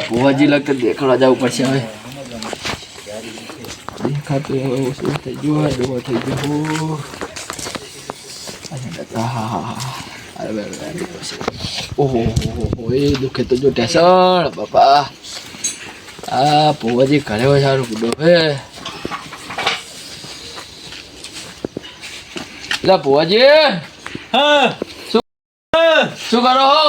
ભુવાજી લગતા દેખાડવા જવું પડશે હવે. દેખાતું હવે ઓછું થઈ ગયું, ડોહો થઈ ગયો. ઓહો એ દુખે તો જો ટેસણ બાપા. આ ભુવાજી ઘરે હોય સારું ડોહે. એટલે ભુવાજી શું કરો હો?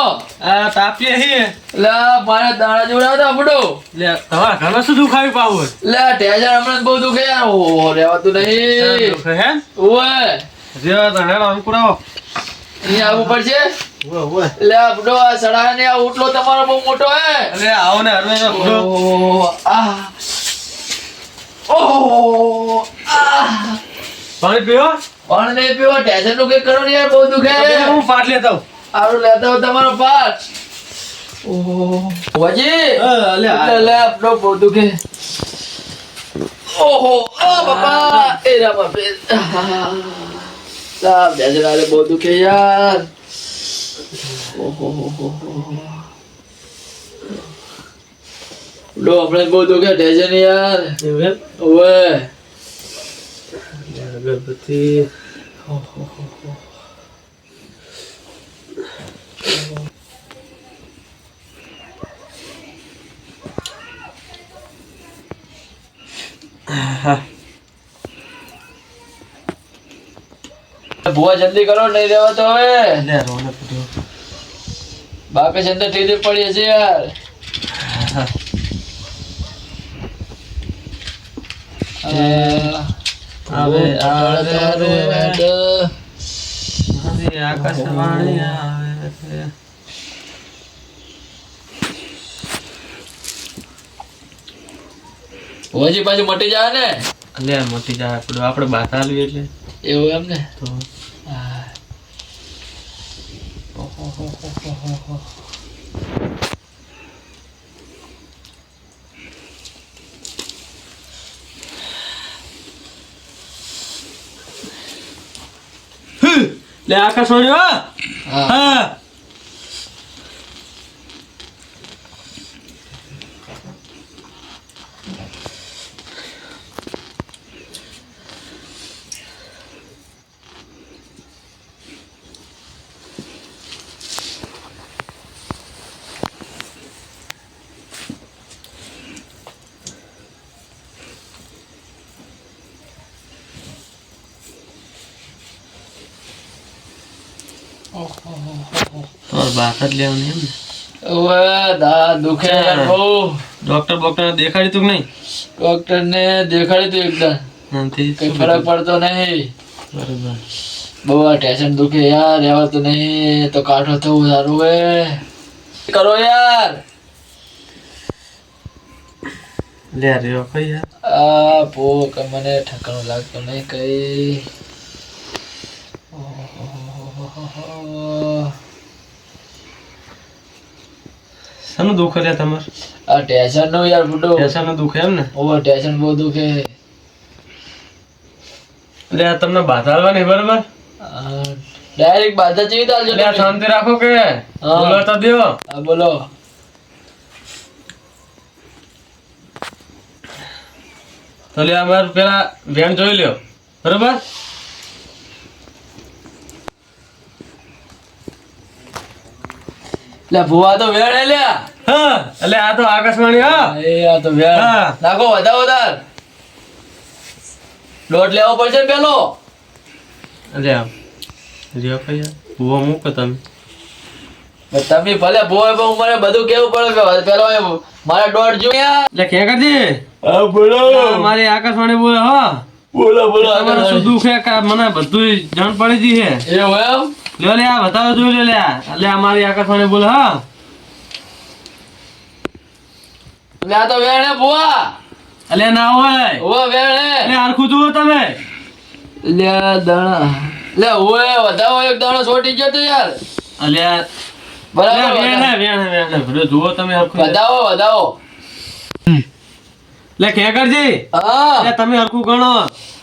તાપીએ હી એટલે મારે દાણા જોડાવતા બડો. લે તમારા ઘરમાં શું દુખાવી પાવું એટલે ટેસણ હમણાં બહુ દુખે યાર. ઓહો રહેવાતું નહીં. હે ઓય જેવા તને અંકુરાવો અહીંયા આવવું પડશે. ઓય એટલે આ બડો આ સડા ને આ ઉટલો તમારો બહુ મોટો હે. અરે આવો ને હરમે ઓહો આ ઓહો આ પાણી પીવો પણ નહીં પીવો. ટેન્શન નું કઈ કરો ને યાર, બહુ દુખે. હું પાટ લેતા આવું આરું લેતા હો તમારો પાઠ. ઓહો ભુવાજી લે લે આપણો બહુ દુખે. ઓહો આ બાપા એ રા બાપે સાબ બેજરારે બહુ દુખે યાર. ઓહો લો આપણે બહુ દુખે ટેન્શન યાર. ઓવે અગરબત્તી ભુવા જલ્દી કરો, નહીં રહેવા તો હવે. લે રોને પીધો બાપે અંદર ટીવી પડી હશે યાર. આવે આવે આકાશવાણી આવે છે. ભુવાજી પાછું મટી જાય ને. લે મોટી જાય આપણે બાત આલવી એટલે એવું એમ ને. તો લે આકાશવાણી હા હા બાત જ લેવાની એમ ને. ઓવે દા દુખે યાર બહુ. ડોક્ટર દેખાડી તું નહીં? ડોક્ટર ને દેખાડી તું એકદમ, નામથી કઈ ફરક પડતો નહીં. બરોબર બહુ આ ટેન્શન દુખે યાર, રહેવાતું નહીં. તો કાઠો થવું સારું હે. કરો યાર. લે રહ્યો કઈ યાર આ ભૂખ મને ઠકાણું લાગતું નહીં કઈ. શાનું દુઃખ લે તમારે? આ ટેન્શન નું યાર બુડો. ટેન્શન નું દુઃખ એમ ને? ઓવર ટેન્શન બહુ દુખે. લે તમને બાધાડવાની બરોબર? ડાયરેક્ટ બાધા જેવી તો આલજો. લે શાંતિ રાખો કે બોલો તો દો. હા બોલો. તો લે અમાર પેલા વેણ જોઈ લ્યો બરોબર? લે ભુવા તો વેળ હે લ્યા. હા એટલે આ તો આકાશવાણી હા એ આ તો વેળ. હા. નાખો વધાવો વધાર. દોઢ લેવો પડશે ને પેલો. લે આમ રહ્યો કઈ યાર ભૂવો મૂકો તમે. તમે ભલે ભુવા પણ મારે બધું કેવું પડે કે પેલો મારા દોઢ જોયા. લે ક્યાં કરજે હા બોલો. મારી આકાશવાણી બોલે હા બોલો બોલો. તમારે શું દુઃખ હે કા મને બધું જાણ પડી ગઈ હે. એવું એમ? લ્યો લે આ બતાવો જોઈ લે લે આ મારી આકાશવાણી બોલે હા. લે આ તો વેણ હે ભુવા. અલે ના હોય ઓ વેણ હે. લે હરખું જુઓ તમે. લે દાણા. લે ઓય વધાવો એક દાણો છોટી ગયો તો યાર. અલ્યા બરાબર વેણ હે ભલે જુઓ તમે હરખું. વધાવો વધાવો. લે ક્યાં કરજી હા. લે તમે હરખું ગણો.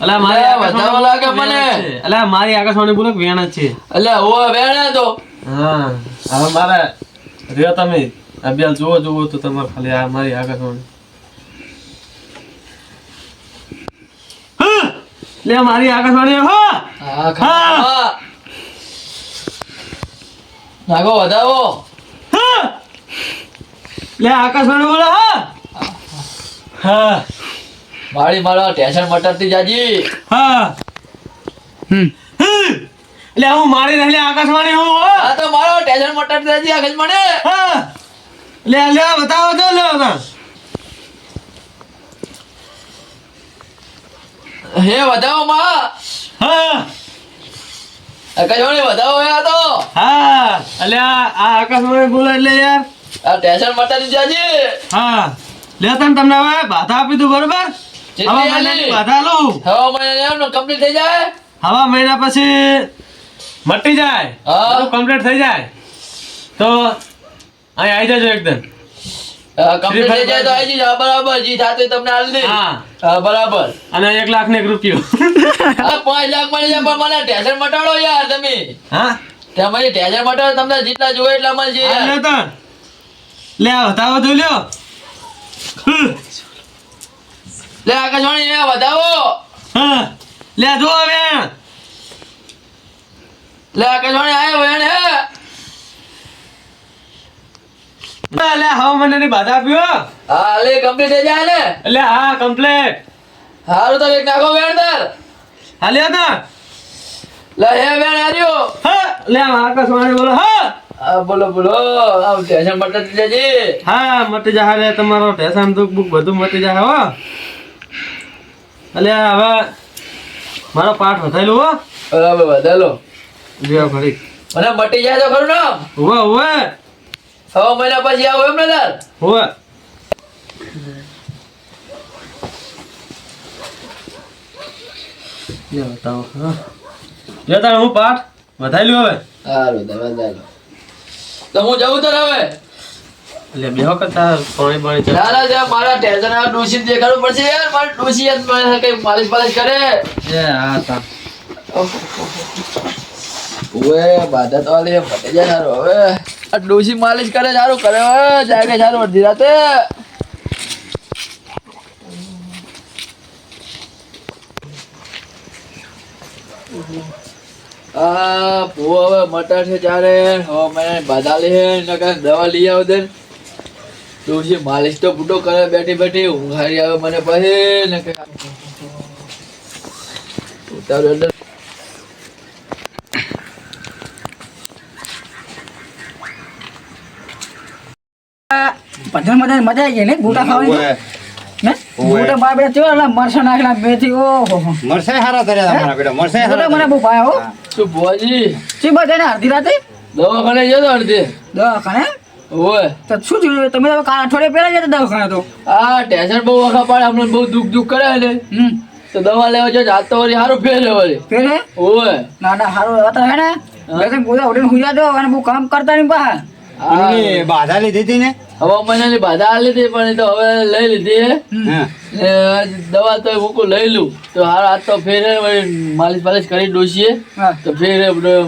અલા મારી લે, વધાવો લાગે મને. અલા મારી આકાશવાણી બોલે વેણ જ છે. એટલે ઓ વેણ હે તો. હા હવે મારે રહ્યો તમે આ બેલ જોવો તો તમારે ખાલી આ મારી આકાશવાણી લે મારી આકાશવાણી હા હા ખા નાગો વધાવો લે આકાશવાણી બોલો હા હા મારી મારો ટેન્શન મટરતી જાજી હા લે હું મારી રહી આકાશવાણી હું હા તો મારો ટેન્શન મટરતી જાજી આગળ મને હા લે બતાવો તો લે હે વધાવો માં હા આકાશવાણી વધાવો હે આ તો હા અલે આ આકાશવાણી બોલે એટલે યાર આ ટેન્શન મટરતી જાજી હા લે તમને હવે બાધા આપી દઉં બરોબર કેટલી હવા મહિનાની બાધા લઉં હવા મહિના કમ્પ્લીટ થઈ જાય હવા મહિના પછી મટી જાય હા કમ્પ્લીટ થઈ જાય તો અહીં આવી જજો એકદમ કમ્પ્લીટ થઈ જાય તો આવી જજો બરાબર જી થાતું તમને આલ દે હા હા બરાબર અને 1 લાખ ને 1 રૂપિયો આ 5 લાખ મળી જાય પણ મને ટેન્શન મટાડો યાર તમે હા તમારી ટેન્શન મટાડો તમને જેટલા જોઈએ એટલા મળશે આ લે તો લે બતાવો તો લ્યો લે આકાશવાણી એ વધાવો હા લે જો હવે લે આકાશવાણી આયો વેણ હે લે હવા મહિનાની બાધા આપ્યો હા લે કમ્પ્લીટ થઈ જાય ને એટલે હા કમ્પ્લીટ હારું તો એક નાખો વેણ તાર હા લે તો લે હે વેણ આર્યો હા લે આકાશવાણી બોલો હા હા બોલો બોલો આ ટેન્શન મટાડતી જાજી હા મટી જાય લે તમારો ટેન્શન દુઃખ બુક બધું મટી જાય હો અલે હવે મારો પાઠ વધારેલો હો બરાબર વધાલો લ્યો ઘડી મને મટી જાય તો ખરું ને હોવે હવા મહિના પછી આવો એમ ને તાર હોવે લે બતાવો હા લે તાર હું પાઠ વધારેલો હવે હારું તો વધાલો તો હું જવું તો હવે એટલે બેહો કરતા પાણી ના ના ત્યાં મારા ટેન્શન આ ડોસી દેખાડવું પડશે યાર મારી ડોસી યાર મને કઈ માલિશ પાલિશ કરે એ હા તા ઓએ બાધા તો આલી મટી જાય સારું હવે આ ડોસી માલિશ કરે સારું કરે હવે જાગે સારું અડધી રાતે આ ભૂ હવે મટર છે ચારે હવે મને બાધા લે ને કાંઈ દવા લઈ આવ દે ડોસી માલિશ તો બુડો કરે બેઠી બેઠી ઊંઘ હારી આવે મને પછી ને કે ઉતારો એટલે પંદર મજા આવી ગઈ ને ગોટા ખાવાની ને ગોટા બાર બે થયો એટલે મરસા નાખેલા મેથી ઓહો મરસાઈ હારા કર્યા તમારા બેટા મરસાઈ ગોટા હારા મને બહુ ભાવે હો શું ભુવાજી શી બધાને અડધી રાતે દવાખાને જતો અડધી દવાખાને ઓય તો શું થયું તમે તો કાલ અઠવાડિયે પહેલા જતા દવાખાને તો આ ટેન્શન બહુ વખા પાડે હમણાં બહુ દુઃખ કરે ને તો દવા લેવા જો જાત તો વળી સારું ફેર વળી પેલે ઓય ના ના સારું હતા હે ને બે ત્રણ ગોટા ઉડીને હુઈ દો અને બહુ કામ કરતા નહીં પા એમની બાધા લીધી હતી ને હવા મહિનાની બાધા આલી હતી પણ એ તો હવે લઈ લીધી હે હા. ને આજ દવા તો મૂકું લઈ લઉં તો હાર આજ તો ફેર વળી માલિશ પાલિશ કરી ડોસીએ હા તો ફેર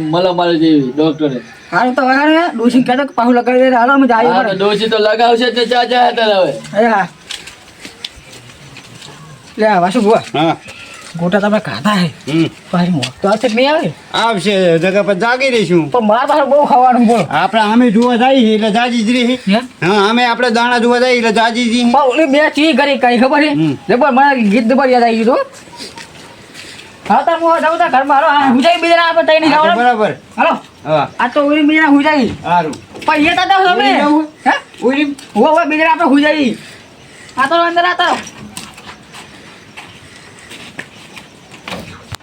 મલા મારી દેવી ડોક્ટરે સારું તો હવે ને ડોસી કહેતો કે પાછું લગાવી દે હાલો અમે હા જઈએ તો ડોસી તો લગાવશે જ ને ચા ચા અત્યારે હવે અરે હા લે વાસુ બુઆ હા ગોટા તમે ખાધા હે પાછી મોટ તો આજે નહીં આવે આવશે જગા પર જાગી રહીશું પણ મારા પાસે બહુ ખાવાનું બોલો આપણે અમે જોવા જઈએ એટલે જાજી જ રહી હે હા અમે આપણે દાણા જોવા જઈએ એટલે જાજી જ રહી. પણ ઓલી બે ચી કરી કઈ ખબર છે હમ. જબર મને ગીત જબર યાદ આવી ગયું હા તાર હું જાઉં તા ઘરમાં હાલો આ હુજાઈ બીજા આપણે તઈ નહીં હા, જવાનું બરાબર હાલો હા આ તો ઓલી બીજા હુજાઈ સારું પણ એ તા તમે ઓલી જવું? હે ઓલી હો બીજા આપણે હુજાઈ આ તો અંદર આ તો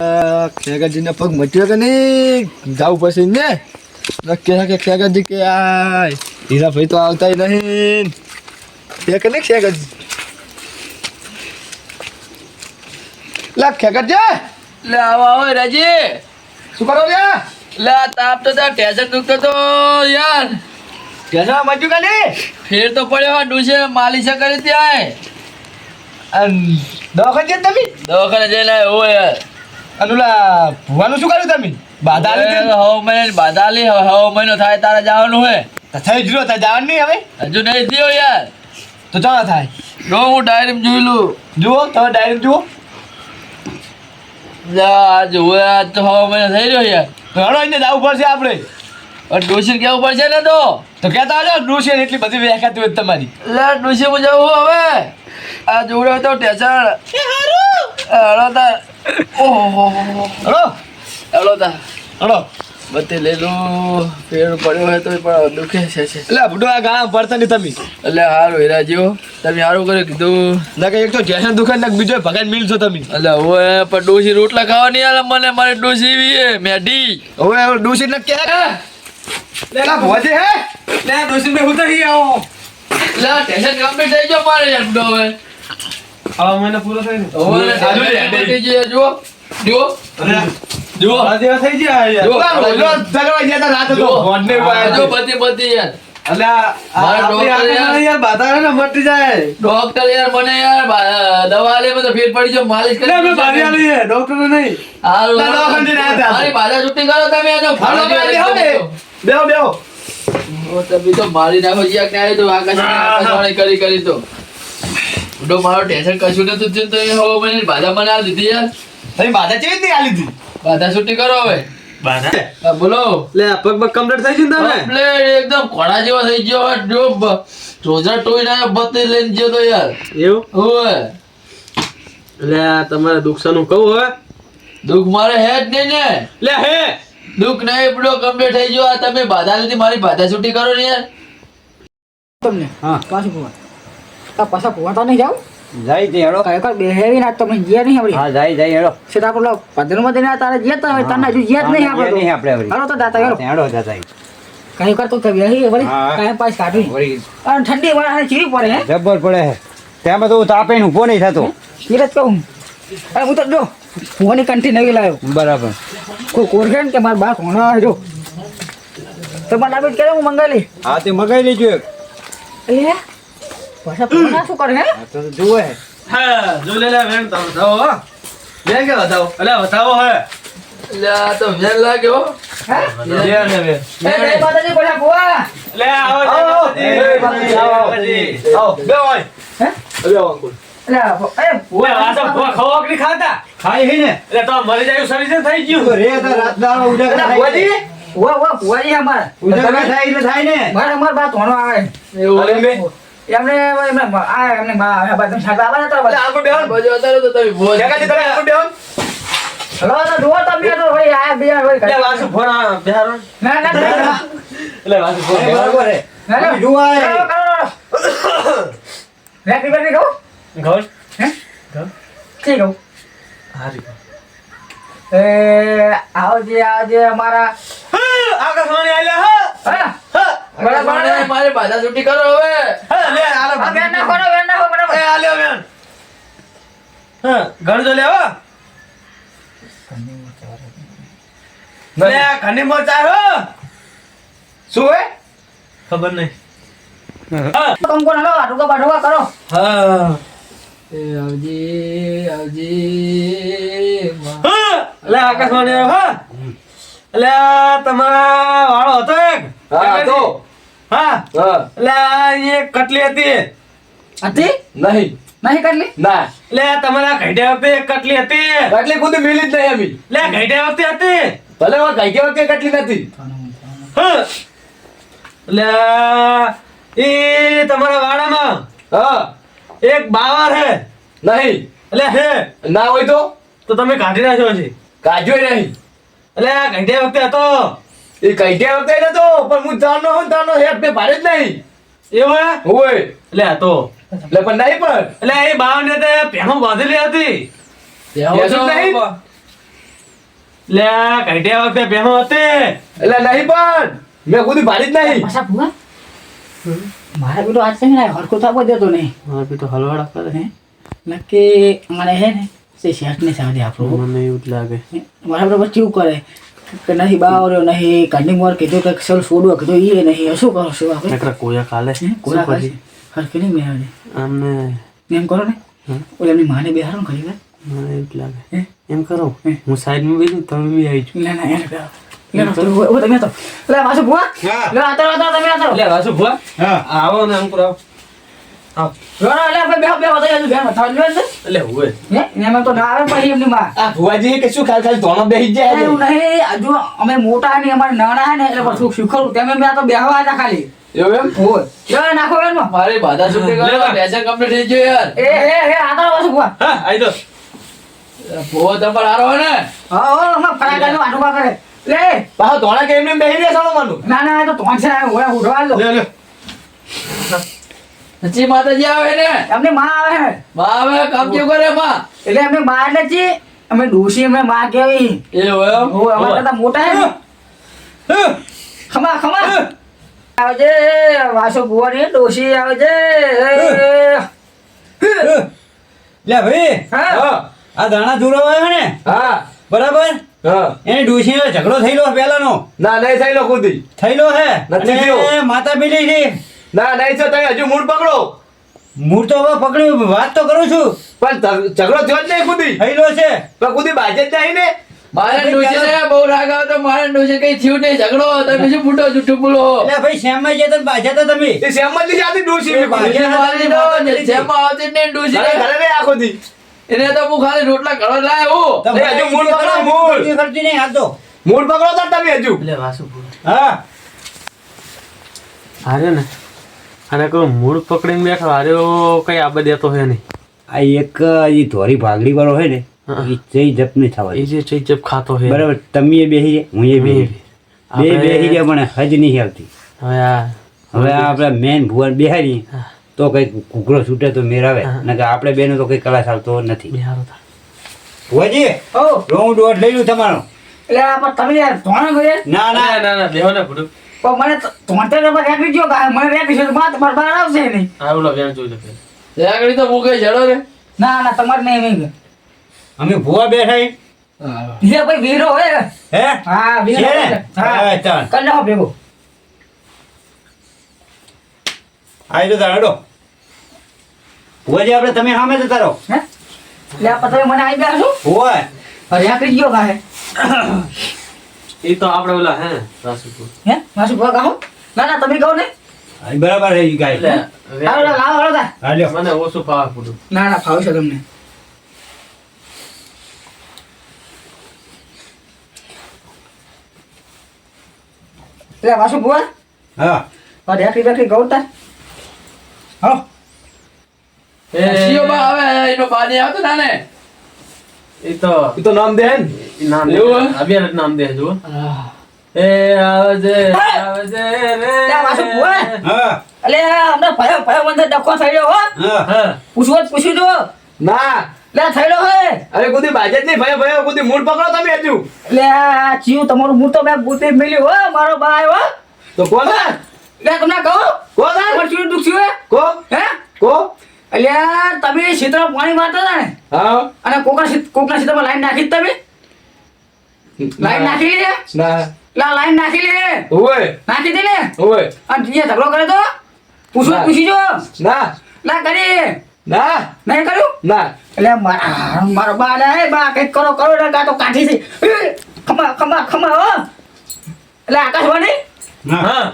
ખેગાજીના પગ મચ્યો કે નહીં જવું પડશે ને નક્કી કે ખેગાજી કે આ હીરા ભાઈ તો આવતા નહીં કે નહીં ખેગાજી લે ખેગાજી લે આવો આવો રાજી શું કરો લે લે તાપ તો ટેન્શન દુખતો તો યાર ટેન્શન મચ્યું કે નહીં ફેર તો પડ્યો ડૂસે માલિશ કરી ત્યાં દવાખાને જઈને તમે દવાખાને જઈને આવ્યો યાર અનુલા ભુવાનું શું કર્યું તમે બાધા લીધી હવે મહિને બાધા લી હવે મહિનો થાય તારે જવાનું હોય તો થઈ જ રહ્યો તો જવાનું નહીં હવે હજુ નહીં થયો યાર. તો ચાલો થાય જો હું ડાયરી જોઈ લઉં. જુઓ તમે ડાયરેક્ટ જુઓ આજ હોય આજ તો 6 મહિના થઈ રહ્યો યાર. તો હળો એને જવું પડશે આપણે પણ ડોશી કેવું પડશે ને તો. તો કહેતા આવજો ડોશી એટલી બધી વ્યાખ્યા હોય તમારી એટલે ડોશી માં જવું હવે. આ જોડે તો ટેસણ હળો તાર. ઓહો હળો હળો તાર હળો બત્તી લઈ લો. પેડ પડ્યો હોય તો પણ દુખે છે. એટલે બુડો આ ગાળા પડતા નહીં તમે એટલે હારું હીરાજીઓ તમે હારું કર્યું કીધું. ના કે એક તો ટેશન દુકાન ના બીજો ભગાન મિલશો તમે એટલે હવે પણ ડોશી રોટલા ખાવા નહીં આવે મને. મારી ડોશી એવી હે મેઢી. હવે ડોશી ને કે લે ના ભોજે હે લે ડોશી મે ઉતર હી આવો એટલે ટેન્શન કમ્પ્લીટ થઈ ગયો મારે યાર બુડો હવે. આ મહિનો પૂરો થઈ ને હવે થઈ ગયો જુઓ જુઓ જુઓ આ થઈ ગયા યાર જુઓ. બોલો જગવા ગયા તા રાત તો જુઓ. ભોંડને જો બધી યાર. અલ્યા મારા ડોક્ટર યાર બાધા ને મટી જાય ડોક્ટર યાર મને યાર દવા લે મને ફેર પડી ગયો માલિશ કરી અમે બારી આલી હે ડોક્ટર નહીં હારું ના, દવાખાને જઈને આવ્યા હતા. મારી બાધા છૂટી કરો તમે આજો હાલો બેહો બેહો તમે તો મારી નાખો જ્યાં ક્યારે તો આકાશવાણી કરી તો ઉડો મારો ટેન્શન કશું નતું થયું તો એ હવે મને બાધા મને આ દીધી યાર. તમે બાધા ચેવી નહીં આલી હતી બાધા છૂટી કરો હવે. બાધા હા, બોલો લે પગ પગ કમ્પ્લીટ થઈ ગયું તમે કમ્પ્લેટ એકદમ ઘોડા જેવો થઈ ગયો હવે. જો રોજા ટોઈ ના બત્તી લઈને ગયો તો યાર. એવું ઓય લે તમારે દુખસાનું કહું હવે દુઃખ મારે હે જ નહીં ને. લે હે દુઃખ નહીં પડ્યો કમ્પ્લીટ થઈ ગયો. આ તમે બાધા લીધી મારી બાધા છૂટી કરો ને યાર. તમને હા. પાછું ફુવા તો પાછા ફુવાતા નહીં જાવ જાય તે હેડો ખરેખર બેહેવી ના તમે જ્યાં નહીં આપણી હા જાય જાય હેડો સેટ આપણે પંદરમાં દિન તારે જ્યાં હોય તને હજુ જ્યાં જ નહીં આપણે નહીં આપણે વળી. હાલો તો દાતા હેડો હેડો જતા કઈ કર તો બેહી વળી હા. કાંઈ પાસ કાઢી વળી અને ઠંડી વાળા ચીવી પડે હે જબ્બર પડે હે તેમાં તો તાપે ને ઊભો નહીં થતો ધીરજ કહું અરે હું તો જો ફોની કંઠી નવી લાવ્યો બરાબર કોઈ કોરખે ને કે મારા બા કોણા જો તો મને આપી કે હું મંગાવી હા તે મગાઈ લેજો એક લે પાછા ફોના શું કરે હે હા, તો જુએ હા જો લે વેણ તો બતાવો હો બેન કે બતાવો. અલે બતાવો હે એટલે આ તો વેલ લાગ્યો. હે લે ને વે એ જય માતાજી બોલા ફુવા લે આવો એ બાપજી, આવો. આવો બે હોય હે અરે અંકુર લે એ ઓય વાસો ખોક ની ખાતા ખાઈ હી ને એટલે તો મરી જાય શરીર થઈ ગયું તો રે તો રાત દાડો ઉજાગરા થાય ફુવાજી વા ફુવાજી અમાર ઉજાગરા થાય એટલે થાય ને મારે અમાર બા ધોણો આવે એવું અરે બે. એમને એમને બા આવે બા તમે સાગા આવે તો એટલે આગળ બેહો બાજુ અત્યારે તો તમે બોલ. જગાજી તમે આગળ બેહો હલો તો જુઓ તો બે તો ભાઈ આ બે હોય લે વાસો ફોન બિહારો ના ના ના લે વાસો ફોન એ બરાબર હે ના તમે જોવા કરો રેપી બેટી કહું ઘર હે ઠીક કહું હારી એ આવજે અમારા આકાશવાણી આલ્યા હા હા હા બરાબર મને મારી બાધા છૂટી કરો હવે. લે આલો આ બેન ના કરો બરાબર એ આલ્યો બેન હા ઘર જો લેવા લે ઘણી મોચાર હો શું હે ખબર નહીં હા કોણ કોણ હલો આટુકા બાટુકા કરો હા એ આવજે આવજે માં. લે આકાશવાણી આવ્યો હા એટલે તમારા વાળો હતો એક હા તો હા હા એટલે એક કટલી હતી હતી નહીં નહીં કરલી ના લે તમારા ઘઈડે વખતે એક કટલી હતી એટલે ખુદ મિલી જ નહીં અમી. લે ઘઈડે વખતે હતી ભલે હું કઈ કે વખતે કેટલી નથી. હા લે એ તમારા વાડામાં હા એક બાવર હે નહીં એટલે હે ના હોય તો તો તમે કાઢી નાખ્યો છે કાજોય નહીં. એટલે ઘઈડે વખતે હતો એ કઈ કે વખતે નતો પણ હું જાણનો હું જાણનો હેડ બે ભારે જ નહીં એવું હે હોય એટલે હતો એટલે પણ નહીં પણ એટલે એ બાવને તે પહેણું બાંધેલી હતી બેસો નહીં લે ઘઈડે વખતે પહેણું હતી એટલે નહીં પણ મેં ખુદ ભારી જ નહીં. પાછા ભૂવા મારા બેટો આજ છે ને હરખું થવા દેતો નહીં મારે બી તો હલવાડા કરે હે નક્કી મને હે ને તે શેઠ ને સાંજે આપણું મને એવું જ લાગે મારા બરાબર કેવું કરે કે નહીં બાવર્યો નહીં કાંડી મોર કીધું કે સલ છોડવા કીધું એ નહીં શું કરો શું આપણે નકરા કોયા કાલે કોના ખાશે હરખી નહીં મેળવે આમને એમ કરો ને હમ. ઓલે એમની માને બેહારો ને ઘણી વાર મને એવું જ લાગે હે એમ કરો હે. હું સાઈડમાં બેસું તમે બી આવી ના ના એને બેહારો લે ઓ તમે તો લે વાસુ ભુવા હા. લે આતો તમે આતો લે વાસુ ભુવા હા. આવો ને અંકુર આવો આવો લે આપણે બે તો હજુ બેન બતાવ લે એટલે હોય ને એમાં તો ના આવે પછી એમની માં આ ભુવાજી કશું ખાલી ધોણો બેસી જાય છે. એવું નહીં હજુ અમે મોટા ને અમારે નાના ને એટલે પછી શીખવું તેમ બે તો બેહવા હતા ખાલી એવું એમ હોય લે નાખો બેન માં મારી બાધા છૂટી લે ગયો બા. ટેન્શન કમ્પ્લીટ થઈ ગયું યાર એ આતો વાસુ ભુવા હા આઈ દો બહુ તમારે હારો હોય ને હા ઓ અમે ફરાકા નું આટું કરે લે પાછો ધોણા કે એમને બેસી રહે સાલો માનું. ના ના એ તો તોણ છે ઓય ઉઠવા દો લે સચ્ચી માતાજી આવે ને એમની માં આવે હે માં આવે કામ કેવું કરે માં એટલે અમે માં એટલે છી અમે ડોશી અમે માં કેવી એવું એમ ઓ અમારા કરતા મોટા હે ને. ખમા ખમા આવજે વાસો ભુવાની ડોશી આવજે લે ભાઈ હા આ દાણા દૂરો આવ્યો ને હા બરાબર હા એને ડોશીનો ઝઘડો થયેલો પહેલાનો ના નહીં થયેલો ખુદી થયેલો હે નથી થયો. અને માતા પેલી છે ના નહીં થયો તમે હજુ મૂળ પકડો મૂળ તો હવે પકડ્યું વાત તો કરું છું પણ ઝઘડો થયો જ નહીં ખુદી થયેલો છે પણ ખુદી બાજે જ નહીં ને મારે ડોશીને બહુ રાગ આવે તો મારે ડોશી કઈ થયું નહીં ઝઘડો તમે શું ફૂટો જુઠ્ઠું બોલો એટલે ભાઈ શ્યામમાં જતા ને બાજા તા તમે એ સેમત ની જાતી ડોશી એ બાજે ડોશી મારી નો જેમાં આવતી જ નહીં ડોશી ઘરે ઘરે નહીં આખો દી એને તો હું ખાલી રોટલા ઘડો લાવ્યો તમે હજુ મૂળ પકડો, મૂળ. કરતી નહીં હાલ તો મૂળ પકડો તાર તમે હજુ એટલે વાસુ હા હારે ને અને કોઈ મૂળ પકડીને બેઠો હાર્યો કઈ આબદ દેતો હે નહીં આ એક જે ધોરી ભાગડી વાળો હોય ને હા. એ જઈ જપ નહીં થવા એ જે ચપ ખાતો હે બરાબર તમે એ બેસી જાય હું એ બેસી જાય. બે આપણે- બેસી જાય પણ હજ નહીં આવતી હવે આ હવે આપણે મેન ભુવન બેહારી તો કઈ કુકડો છૂટે તો મેર આવે હા. નકર આપણે બેનો તો કઈ કલાસ આવતો નથી બિહારો થા ભુવાજી ઓ હું દોઢ લઈ લઉં તમારો એટલે આ પણ તમે યાર ધોણા ગયો ના ના ના ના બેહો ને ભૂડું પણ મને ધોણતે તો રેકડી ગયો ગાય મને રેકડી છે તો માં તમારે બહાર આવશે નહીં આ ઓલો વ્યાણ જોઈ લે આગળ તો હું કઈ જડો ને ના ના તમારે નહીં નહીં અમે ભુવા બેઠા છીએ. એ ભાઈ વીરો હોય હે હા વીરો છે ને? હોય. હા, હા ચાલ. કરી નાખો ભેગો આઈ તો તારો ભુવાજી આપણે તમે સામે જતા રહો હે એટલે આ તમે મને આવી ગયા છો ભુવા રેકડી ગયો ગાય એ તો આપણે ઓલા હે ને રાસુપુર હે માસુ ભવા ગાહો ના ના તમે કહો ને આ બરાબર રહી ગાય એટલે હાલો લાવો હાલો તા હા લ્યો. મને ઓછું પાવા ભૂડું ના ના ફાવશે તમને એટલે વાસુ ભુવા હા રેકડી ગૌતા હાલો શિયો બા આવે એનો બા નહીં આવતો ના ને એ તો એ તો નામ દે ને ઈ નામ દે એવું હે? અભિયાન જ નામ દે જો એ આવે છે રે લે વાસુ ભુવા હા એટલે અમને ભયો ભયો મને ડખો થઈ ગયો હો હા હા પૂછવું જ પૂછ્યું જો ના લે થઈ ગયો હે હવે ખુદી બાજે જ નહીં ભયો ભયો ખુદી મૂળ પકડો તમે હજુ એટલે આ જીવ તમારું મૂળ તો મેં બુદ્ધિ મળ્યું હો મારો બા આવ્યો તો કોણ હે? એટલે તમને કહું કોણ હે? તમારે શું દુઃખ થયું હે? કો હે કો એટલે તમે ક્ષેત્ર પાણી મારતા હતા ને હા અને કોકના ક્ષેત્રમાં લાઈન નાખી જ તમે લાઈન નાખી લે ના લા લાઈન નાખી લે ઓય નાખી દે ને ઓય અને જે ઝઘડો કરે તો પૂછવું ના. પૂછી જો ના લા કરી ના નહીં કર્યું ના એટલે મારો બા લે હે બા કંઈક કરો કરો એટલે ગાતો કાઢી છે ખમા ખમા ખમા હો એટલે આકાશવાણી હા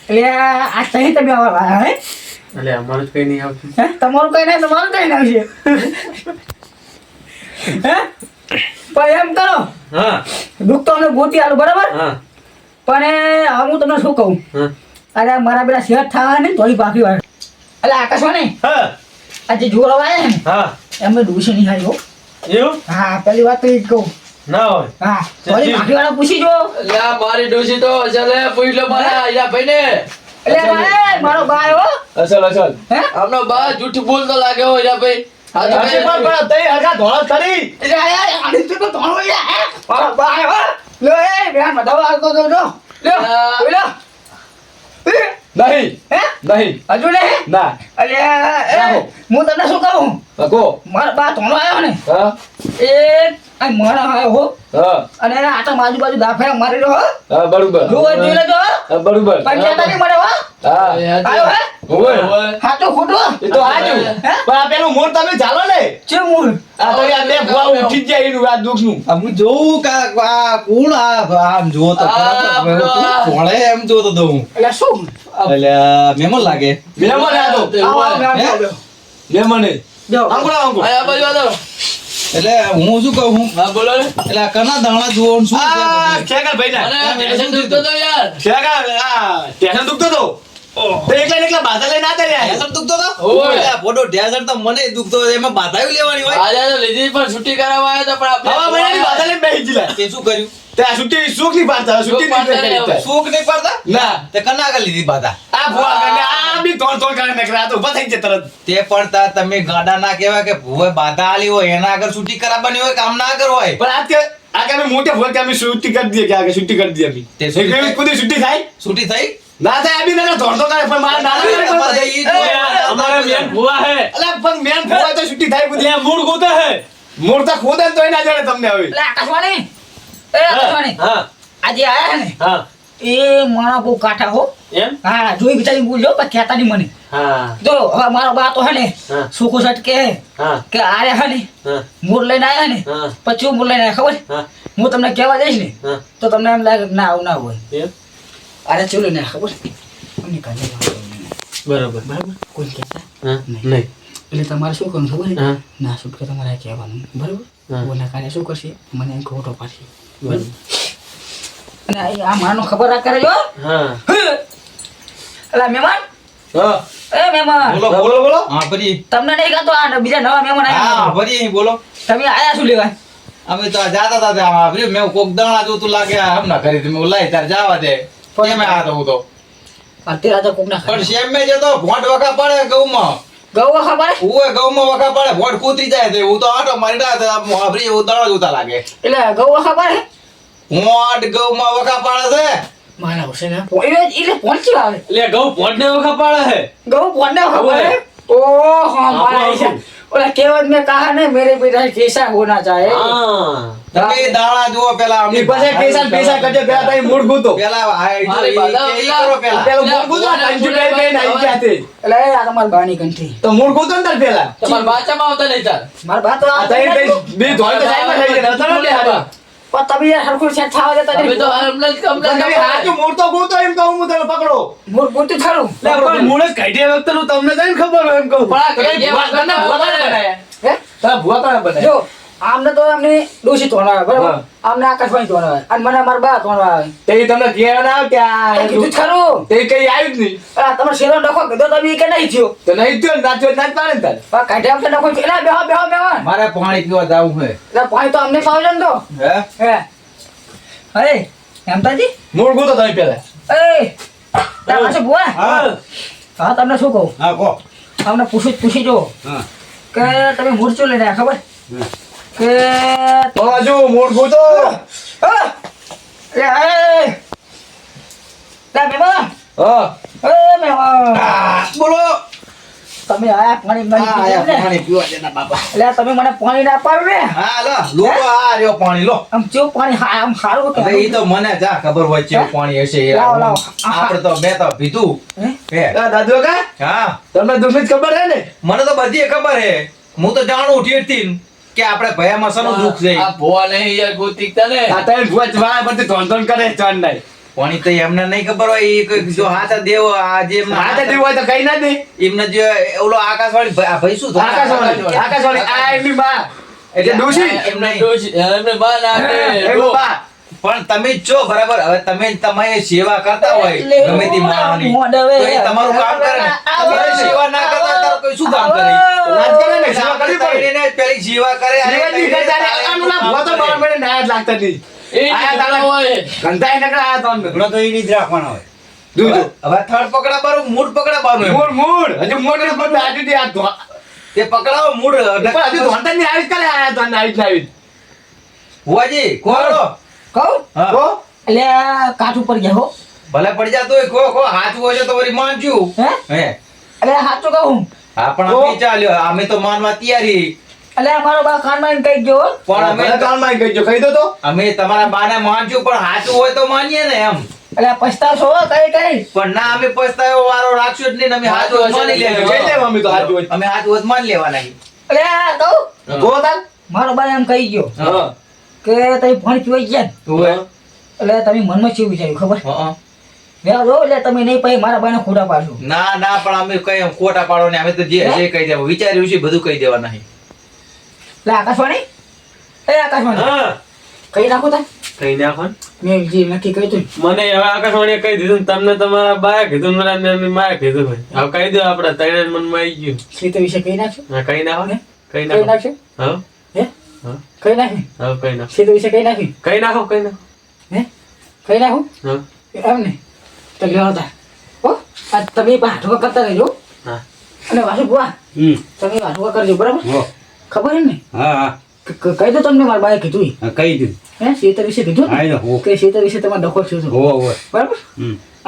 એટલે આ સહી તમે આવા હે એટલે અમારું જ કઈ નહીં આવતું હે? તમારું કઈ નહીં તમારું કઈ ના આવશે હે પણ એમ કરો હા દુઃખ તો અમે ગોતી આલું બરાબર હા પણ હવે હું તમને શું કહું હા અરે મારા પેલા શેઠ થવા ને થોડી બાકી વાર એટલે આકાશવાણી હા આ જે જોર આવે ને હા એમને ડૂસી નહીં આવી હો એવું હા પેલી વાત તો એ જ કહું ના હોય હા થોડી બાકી વાળા પૂછી જો એટલે આ મારી ડોશી તો ચાલે પૂછ લો મારા ઈલા ભાઈ ને એટલે ભાઈ મારો ભાઈ હો અસલ અસલ હે આમનો બા જૂઠ બોલતો લાગે હો ઈલા ભાઈ આ તો હજી પણ પણ તઈ હરખા ધોળા ચડી એટલે આ આડી તો ધોણો યાર હે મારો ભાઈ હો લો એ બેન બતાવો આવતો તો જો લો લો નહીં હે નહીં હજુ નહીં ના અલ્યા રાખો. હું તમને શું કહું કો મારા બા ધોણો આવ્યો ને હા એ આ મારા હા હો હા અને આટા બાજુ દાફે મારી રહ્યો હો હા બરોબર જોઈ લેજો હો. હા બરોબર પંચાયત નહીં મળે હો હા આયો હે ઓય સાચું ખોટું એ તો હાજુ હે? પણ આ પેલું મોર તમે ચાલો ને છે મૂળ આ તો આ બે ભુવા ઉઠી જ જાય એનું આ દુઃખનું હું જોઉં કે આ કોણ આમ જોવો તો ખરા તો કોણે એમ જોતો તો હું એટલે શું એટલે મેમન લાગે મહેમાન આ તો આવો, આવો, હે? આવો. મહેમાન જો આંગળા આંગળો આ બાજુ આવો એટલે હું શું કહું હું હા બોલો ને એટલે આ કના દાણા જુઓ ને શું છે આ બધું? ખેગર ભાઈ ના અને ટેન્શન દુખતો તો યાર ખેગર આ ટેન્શન દુખતો તો તો એકલા બાધા લઈને આતા રહ્યા ઢેસણ દુખતો તો? ઓય. એટલે આ પોડો ઢેસણ તો મને દુખતો હતો. એમાં બાધાયું લેવાની હોય આજે તો લીધી પણ છૂટી કરાવવા આવ્યા હતા પણ હવા મહિનાની બાધા લઈને બેસી ગયેલા તે શું કર્યું તે આ છુટ્ટી સુખ ની પાડતા છુટ્ટી સુખ પાડતા નહીં નહીં. શોક નહીં પડતા ના તે કના આગળ લીધી બાધા આ ભુવા કરીને આ બી તોડ કરે નકરા આ તો ઉભા થઈ જાય તરત તે પણ તમે ગાડા ના કહેવાય કે ભૂવે બાધા આલી હોય એના આગળ છૂટી કરાવવાની હોય કામ ના આગળ હોય પણ આ તે આ કે અમે મોટે ભુવા કે અમે છુટ્ટી કરી દઈએ કે આ કે છુટ્ટી કરી દઈએ અમે તે છુટ્ટી એક થાય? કુદી છુટ્ટી થાય છૂટી થઈ ના થાય આ બી નકરા ધોડતો કરે પણ મારા નાના કરે પણ અમારે ઈ જ હોય. અમારે મેન ભુવા હે અલા પણ મેન ભુવા તો છુટ્ટી થાય બધી ત્યાં મૂળ ગોતે હે મોરતા ખોદે ને તોય ના જડે તમને હવે એટલે આકાશવાણી એ આકાશવાણી હા આજે આયા હે ને હા એ મારા બહુ કાઠા હો એમ હા જોઈ બિચારી બોલજો પણ કહેતા નહીં મને હા જો હવે મારો બા તો હે ને હા. સુખો સટ કે હા કે આરે હે ને હા મૂળ લઈને આયા ને હા પછી હું મૂળ લઈને આયા ખબર હા હું તમને કહેવા જઈશ ને હા તો તમને એમ લાગે કે ના આવું ના હોય એમ અરે ચલો ને ખબર અમને કાલે બરોબર બરાબર કોઈ કહેતા હા નહીં એટલે તમારે શું કરવું ખબર છે? હા ના શું કે તમારે આ કહેવાનું બરાબર હા. કોના કાલે શું કરશે મને એમ ખોટો પાડશે બરોબર અને આ માનો ખબર રાખ કરે જો હા અલા મહેમાન હા એ મહેમાન બોલો બોલો બોલો હા ભરી તમને નહીં કહેતો આ બીજા નવા મહેમાન હા આવ્યા ભરી બોલો તમે આયા શું લેવા અમે તો આ જાતા હતા ત્યાં ભરી મેં કોક દાણા જોતું લાગે હમણાં કરી તમે લાય તાર જાવા દે કેમ આ તો હું તો અત્યારે આજે કોક ના પણ શેમ મેં જતો ભોંટ વખા પડે ગૌમાં ગૌ ખબર ઉવે ગૌમાં વખા પડે ભોંટ કૂતરી જાય તો હું તો આટો મારી રહ્યા ભરી એવું દાણા જોતા લાગે એટલે ગૌ ખબર હે ભોંટ ગૌમાં વખા પડે છે મારા હુસેન એટલે પહોંચી આવે એટલે ઘઉં પોટ ને વખા પાડે હે ગૌ કોને ખબર હે ओ हाँ मारा ऐसा बोला केवल में कहा ना मेरे बेटा कैसा होना चाहिए હા તમે દાણા જુઓ પેલા ઈ પાસે પૈસા પૈસા કરજે પેલા તારી મૂળ ગૂતો પેલા આ જો મારી ઈ બાધા કે ઈ કરો પેલા પેલો મૂળ ગૂતો કંજુ બે બે નાઈ જાતે એટલે આ તમારી બાની કંઠી તો મૂળ ગૂતો ને તાર પેલા તમારા બાચામાં આવતા નહીં તાર મારા બા તો આ તારી બે ધોળ તો સાઈડમાં થઈ ગયા નતો ને હારા પણ તમે યાર હરખું સેટ થવા દેતા નહીં તો તમે હાચું મૂળ તો ગૂતો એમ કહું હું તને પકડો મૂળ ગોતી થારું લે પણ મૂળ જ કાઢ્યા વખતે નું તમને જઈને ખબર હોય એમ કહું પણ આ ભુવા કને બનાયા હે તારા ભુવા કને બનાયા જો આમને તો એમને ડોશી તોડવા આવે બરાબર હા. આમને આકાશવાણી તોડવા આવે અને મને મારા બા તોડવા આવે તે તમને ઘેર ના આવે કે આ આ કીધું જ ખરું તે કઈ આવ્યું જ નહીં આ તમારે શેરો ડખો કીધો તમે ઈ કે નહીં થયો તો નહીં થયો ને નાચો ના જ પાડે ને તાર પણ કાઢ્યા વખતે ડખો થયો. એટલે બેહો બેહો બેહો મારે પાણી પીવા જાવું છે એટલે પાણી તો અમને પાવજો ને તો હે હે અરે હેમતાજી મૂળ ગૂતો તમે પેલા એ તારા પાસે બુઆ હા હા તમને શું કહું હા કો તમને પૂછી જો હા કે તમે મૂર્છો લઈને આવ્યા ખબર કે તો હજુ મૂળ ગૂતો એ મહેમાન હા એ મહેમાન બોલો તમે આયા પાણી હા આયા પાણી પાણી પીવા દેના બાપા એટલે તમે મને પાણી ના પાડ્યું ને હા લો લો આ રહ્યો પાણી લો આમ જેવું પાણી આમ સારું કે હવે ઈ તો મને જા ખબર હોય છે પાણી હશે એ લાવો, લાવો. આપણે તો મેં તો પીધું હે? હે આ દાદુ કા હા તમને દુઃખ જ ખબર હે ને મને તો બધી ખબર હે હું તો જાણું ઠેરથી કે આપણે ભયામાં શાનું દુઃખ છે આ તારે ભુવા જવા બધું ધોન ધોન કરે ચોન નહીં પાણી તો એમને નહીં ખબર હોય ઈ કોઈ જો હાથા દેવો આ જે એમના હાથે જેવું હોય તો કઈ ના દે એમને જે ઓલો આકાશવાણી આ ભાઈ શું થયું? આકાશવાણી આકાશવાણી આ એમની બા એટલે ડોશી એમ નહીં. એમની બા પણ તમે જ છો બરાબર હવે તમે તમારી સેવા કરતા હોય એટલે ગમે તે માણસની મોઢવે. તો એ તમારું કામ કરે ને તમારી સેવા ના કરતા તાર કોઈ શું કામ કરે રાજ કરે ને સેવા કરવી પડે એને પેલી સેવા કરે અને સેવા નહીં કરતા ને આનું ના ભુવા તો બાર મહિને નાયા જ લાગતા નહીં આયા તારા ગંધાઈ નકરા આયા તો અંદર. ઘણો તો એ જ રાખવાનો હોય દૂધ હવે થડ પકડા બારું મૂળ પકડા બારું મૂળ મૂળ હજુ મૂળ ને બધું આજુ થી આ ધો તે પકડાવો મૂળ પણ હજુ ધોંતા ની આવી જ કરે આયા તો આવી જ આવી ભુવાજી કોળો કહું હા તો એટલે આ કાઠ ઉપર ગયા હો ભલે પડી જાતો હોય કો હાથ હોય તો વળી માનજું હે હે એટલે સાચું કહું હા પણ અમે ચાલ્યો અમે તો માનવા તૈયારી અલ્યા મારો બા કાનમાં કહી ગયો હો. પણ અમે મને કાનમાં કહી દો કહી દો તો અમે તમારા બાને માનશું પણ સાચું હોય તો માનીએ ને એમ અલ્યા પસ્તાશો હો, કઈ પણ ના અમે પસ્તાયો વારો રાખશું જ નહીં ને અમે સાચું હોત માની કહી લેશું દેવા અમે તો હાથ જોઈ. અમે સાચું હોત માની લેવાના છીએ. અલ્યા કહું કહો તાર. મારો બા એમ કહી ગયો હા. કે તમે ફોન પીવાઈ ગયા ને. હોવે. એટલે તમે મનમાં શું વિચાર્યું ખબર હં. મેં જો એટલે તમે નહીં પછી મારા બાને ખોટા પાડશો. ના ના પણ અમે કઈ ખોટા પાડો ને અમે તો જે હશે એ કહી દેવા વિચાર્યું છે બધું કહી દેવા નહીં એટલે આકાશવાણી એ આકાશવાણી હા કહી નાખો તા કઈ નાખો ને. મેં જે નક્કી કર્યું હતું ને. મને હવે આકાશવાણીએ કહી દીધું ને તમને તમારા બાએ કીધું ને મારા મમ્મી માએ કીધું ભાઈ હવે કહી દો આપડા ત્રણે મનમાં આવી ગયું સીતા વિશે કહી નાખશો હા કઈ નાખો ને કઈ કહી નાખો નાખશો હા હે હા કહી નાખી હા કઈ નાખો સીતા વિશે કહી નાખી કઈ નાખો કઈ નાખો હે કહી નાખું હા એમ ને તો લ્યો તા હો આ તમે પણ હાથો કરતા રહેજો હા અને વાસુ બુઆ તમે હાથો કરજો બરાબર ખબર હે ને કહી દો તમને મારા બાએ કીધું કહી દીધું હે સીતા વિશે કીધું ને? હા હો કે સીતા વિશે તમારે ડખો થયો હતો હો બરાબર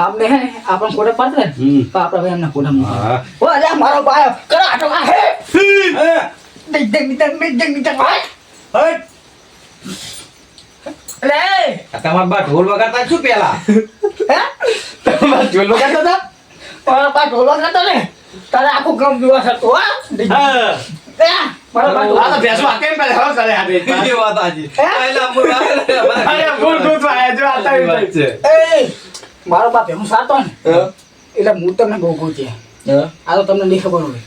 આપણે હે ને આપણને ખોટા પાડતા ને તો આપણે ભાઈ એમને ખોટા મૂકે. હા ઓ અલ્યા મારો બાયો કરો આટો આ હે ડિંગ ડિંગ ડિંગ ડિંગ ડિંગ ભાઈ લે આ તમારા બા ઢોલ વગાડતા શું પેલા હે તમારે જોઈ લો કહેતા હતા. મારો બા ઢોલો કરતો ને તારે આખું ગામ જોવા થતું હા હા એ મારો બા ઢોલો આ તો ભેંસો હાકે એમ પહેલા હવે કરે હાથે. બીજી વાત આજે હે? પહેલા મૂળ અરે ફૂલ દૂધ વાળા જો આ તારી વાત છે. એ મારો બાપ હું સાતો ને એટલે હું તમને બહુ કહું છું આ તો તમને નહીં ખબર હોય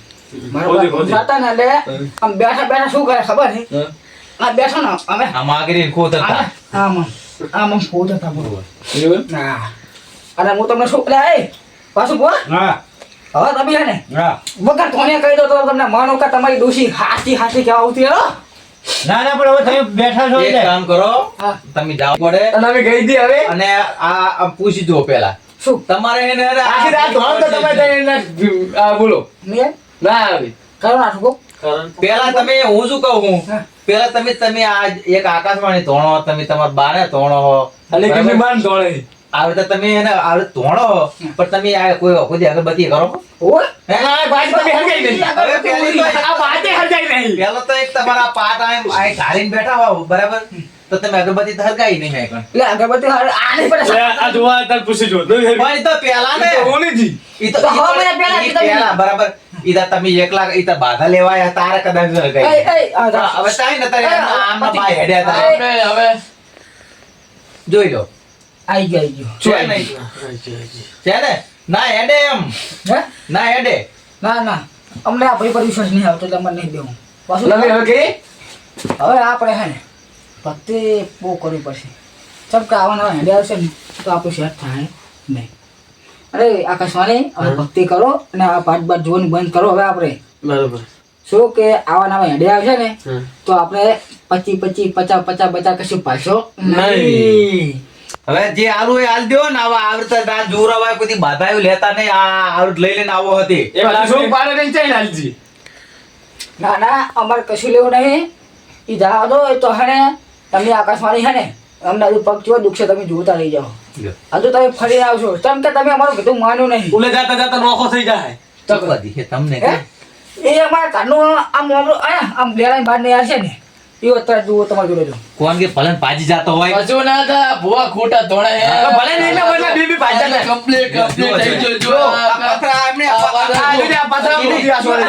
મારો બાપ હું સાતા ને એટલે આમ બેઠા બેઠા શું કરે ખબર છે આ બેઠો ને અમે આ માગરી ખોત હતા આમ ફોડ હતા બરોબર એવું? હા અને હું તમને શું લે એ પાછું બોલ હા હવે તમે હે ને હા વગર કોને કહી દો તો તમને માનો કે તમારી ડોશી હાથી હાથી કેવા આવતી હો ના ના પણ હવે તમે બેઠા છો એક એટલે કામ કરો હા. તમે જાવ પડે અને અમે કહી દી હવે અને આ પૂછી જુઓ પેલા શું તમારે એને આખી રાત ધોળો તો તમે તઈને આ બોલો મેં ના આવી કરો નાખો કારણ પેલા તમે હું શું કહું હું હા. પેલા તમે આ એક આકાશવાણી ધોણો તમે તમારા બાને ધોણો હો અને બરાબર? કેટલી માન ધોળે આવી રીતે તમે એને આવી રીતે ધોણો હો પણ તમે આ કોઈ અગરબત્તી કરો ઓય હે? આ ભાઈ તમે હરગાઈ નહીં. હવે પેલી તો આ વાતે હરગાઈ નહીં. પેલો તો એક તમારા પાટ આ ઢાળીને બેઠા હો બરાબર તો તમે અગરબત્તી તો હરગાઈ નહીં હે કણ. લે અગરબત્તી આ નહીં પડે આ જોવા તાર પૂછી જો પણ ઈ તો પેલા ને તો હોની જી. ઈ તો તો હવે પેલા ઈ કીધું પેલા બરાબર ઈ તો તમે એકલા ઈ તો બાધા લેવાયા તારે કદાચ હરગાઈ. એ આ જા. હવે તાઈ ને તારે આમના બાય હેડ્યા તા. આપણે હવે જોઈ લો આઈ ગયો છે નહીં? છે ને ના હેડે એમ હે ના હેડે ના ના અમને આ ભાઈ પર વિશ્વાસ નહીં આવતો એટલે અમને નહીં દેવું પાછું તમે હવે કહી હવે આપણે હે ને ભક્તિ બહુ કરવી પડશે ચમ કે આવા નવા હેડે આવશે ને તો આપણું સેટ થાય નહીં અરે આકાશવાણી હવે ભક્તિ કરો અને આ પાઠ બાટ જોવાનું બંધ કરો હવે આપણે બરોબર શું કે આવા નવા હેડે આવશે ને હમ. તો આપણે 25 50 50 કશું પાછો નહીં. હવે જે આલુ એ આલ દ્યો ને આવા આવૃત ના જોરાવાય કોઈ બાધાયું લેતા નહીં આ આવૃત લઈ લઈને આવો હતી એ લાસો પાડે નહીં ચાઈ લાલજી. ના ના અમારે કશું લેવું નહીં એ જવા દો એ તો હે તમે આકાશવાણી હે ને અમને હજુ પગ ચો દુખશે તમે જોતા રહી જાઓ હજુ તમે ફરી આવશો કેમ કે તમે અમારું કીધું માન્યું નહીં ઉલે જાતા જાતા નોખો થઈ જાય ચકવાદી છે તમને હે? એ અમારા ઘરનું આમ આમ લેલાઈ બહાર નહીં આવશે ને એ અત્યારે જુઓ તમારે જોડે જો કોણ કે ભલે ભાજી જાતો હોય કશું ના થા, ભુવા ખોટા ધોળે હે. ભલે નહીં ને ભલે બીબી પાછા ને. કમ્પ્લીટ કમ્પ્લીટ થઈ ગયો. જો આ પથરા એમને આ વાળા આ લીધે આ પાછા મૂકી આ સોરે.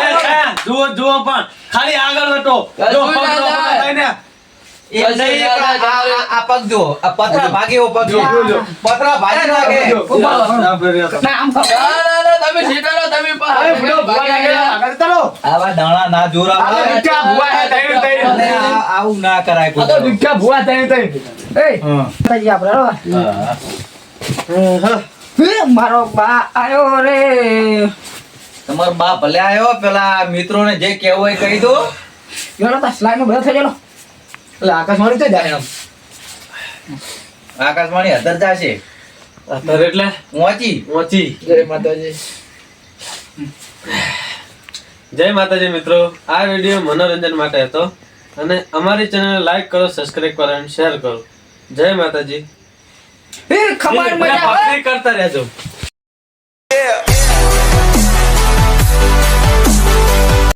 જુઓ જુઓ પણ ખાલી આગળ હતો જો કશું ના પગ થાય. થઈને એમ નહીં, પણ આ પગ જો આ પથરા ભાગે એવો પગ જો જો. પથરા ભાજી નાખે ના આમ ખાઓ. ના, ના, ના, તમે સીધા રહો, તમે હવે ભૂલો ભૂવા ભાગ્યા ગયા. આગળ ચાલો. આવા દાણા ના જોરા આ તો દીકરા ભૂવા હે, તૈણ તૈણ. અને આવું ના કરાય આ તો કોઈ. દીકરા ભૂવા તૈણ તૈણ. એ, તાજી આપણે હળવા. હા. એ, મારો બા આયો રે. તમારો બાપ ભલે આવ્યો પેલા મિત્રોને જે કહેવું હોય કહી દો ચાલો તા સ્લાઈડમાં બધા થઈ ચાલો. એટલે આકાશવાણી થઈ જાય એમ. આકાશવાણી હતર જાશે અત્યારે એટલે વાંચી પહોંચી જય માતાજી. જય માતાજી મિત્રો, આ વિડીયો મનોરંજન માટે હતો અને અમારી ચેનલ લાઈક કરો, સબસ્ક્રાઇબ કરો અને શેર કરો. જય માતાજી. એ ખમાર મજા આવે. ભક્તિ કરતા રહેજો.